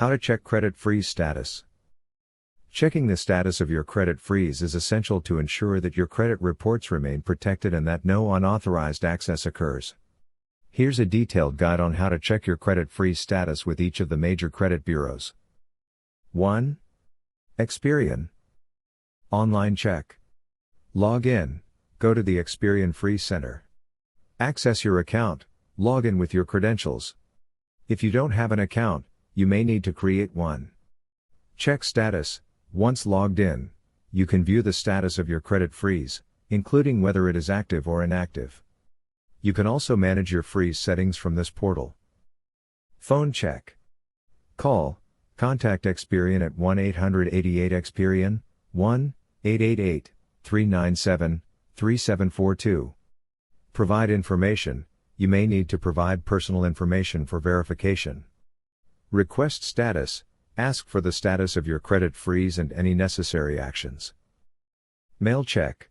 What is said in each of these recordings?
How to check credit freeze status. Checking the status of your credit freeze is essential to ensure that your credit reports remain protected and that no unauthorized access occurs. Here's a detailed guide on how to check your credit freeze status with each of the major credit bureaus. 1. Experian. Online check. Log in. Go to the Experian Freeze Center. Access your account. Log in with your credentials. If you don't have an account, you may need to create one. Check status. Once logged in, you can view the status of your credit freeze, including whether it is active or inactive. You can also manage your freeze settings from this portal. Phone check. Contact Experian at 1-888-EXPERIAN, 1-888-397-3742. Provide information. You may need to provide personal information for verification. Request status. Ask for the status of your credit freeze and any necessary actions. Mail check.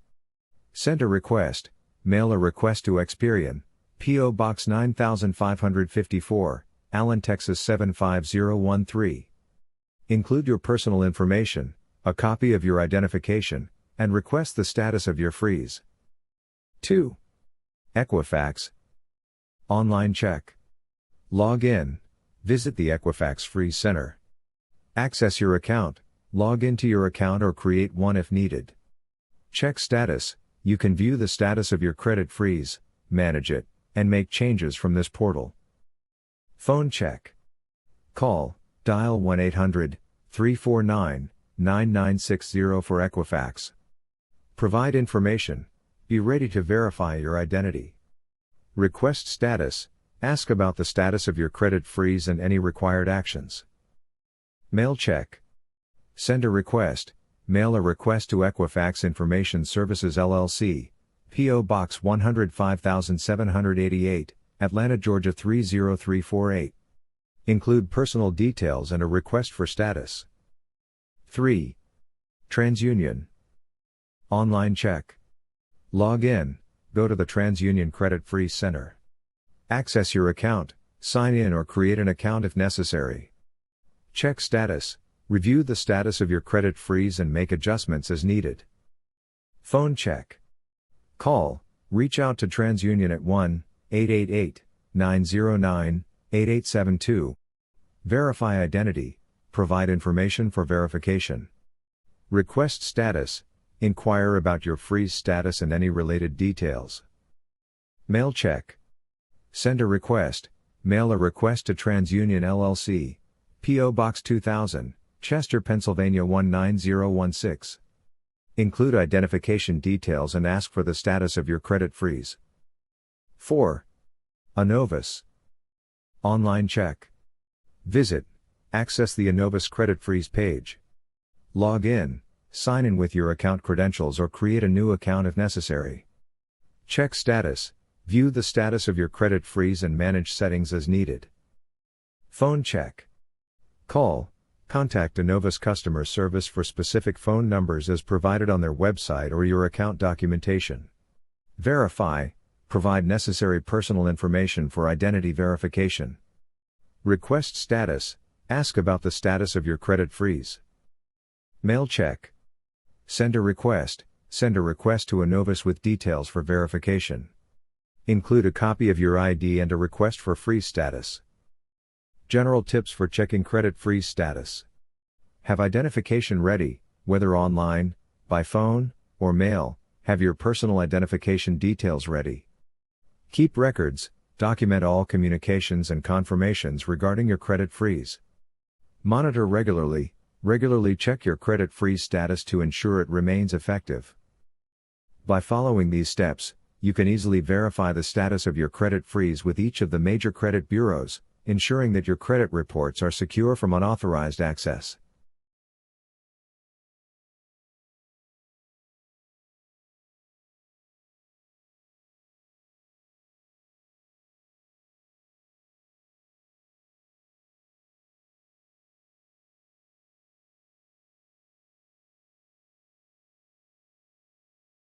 Send a request. Mail a request to Experian, P.O. Box 9554, Allen, Texas 75013. Include your personal information, a copy of your identification, and request the status of your freeze. 2. Equifax. Online check. Log in. Visit the Equifax Freeze Center. Access your account, log into your account or create one if needed. Check status. You can view the status of your credit freeze, manage it, and make changes from this portal. Phone check. Dial 1-800-349-9960 for Equifax. Provide information. Be ready to verify your identity. Request status. Ask about the status of your credit freeze and any required actions. Mail check. Send a request. Mail a request to Equifax Information Services LLC, P.O. Box 105,788, Atlanta, Georgia 30348. Include personal details and a request for status. 3. TransUnion. Online check. Log in. Go to the TransUnion Credit Freeze Center. Access your account, sign in or create an account if necessary. Check status. Review the status of your credit freeze and make adjustments as needed. Phone check. Reach out to TransUnion at 1-888-909-8872. Verify identity. Provide information for verification. Request status. Inquire about your freeze status and any related details. Mail check. Send a request. Mail a request to TransUnion LLC, P.O. Box 2000, Chester, Pennsylvania 19016. Include identification details and ask for the status of your credit freeze. 4. Anovus. Online check. Visit. Access the Anovus credit freeze page. Log in, sign in with your account credentials or create a new account if necessary. Check status. View the status of your credit freeze and manage settings as needed. Phone check. Contact Anovus customer service for specific phone numbers as provided on their website or your account documentation. Verify. Provide necessary personal information for identity verification. Request status. Ask about the status of your credit freeze. Mail check. Send a request. Send a request to Anovus with details for verification. Include a copy of your ID and a request for freeze status. General tips for checking credit freeze status. Have identification ready, whether online, by phone, or mail. Have your personal identification details ready. Keep records. Document all communications and confirmations regarding your credit freeze. Monitor regularly. Regularly check your credit freeze status to ensure it remains effective. By following these steps, you can easily verify the status of your credit freeze with each of the major credit bureaus, ensuring that your credit reports are secure from unauthorized access.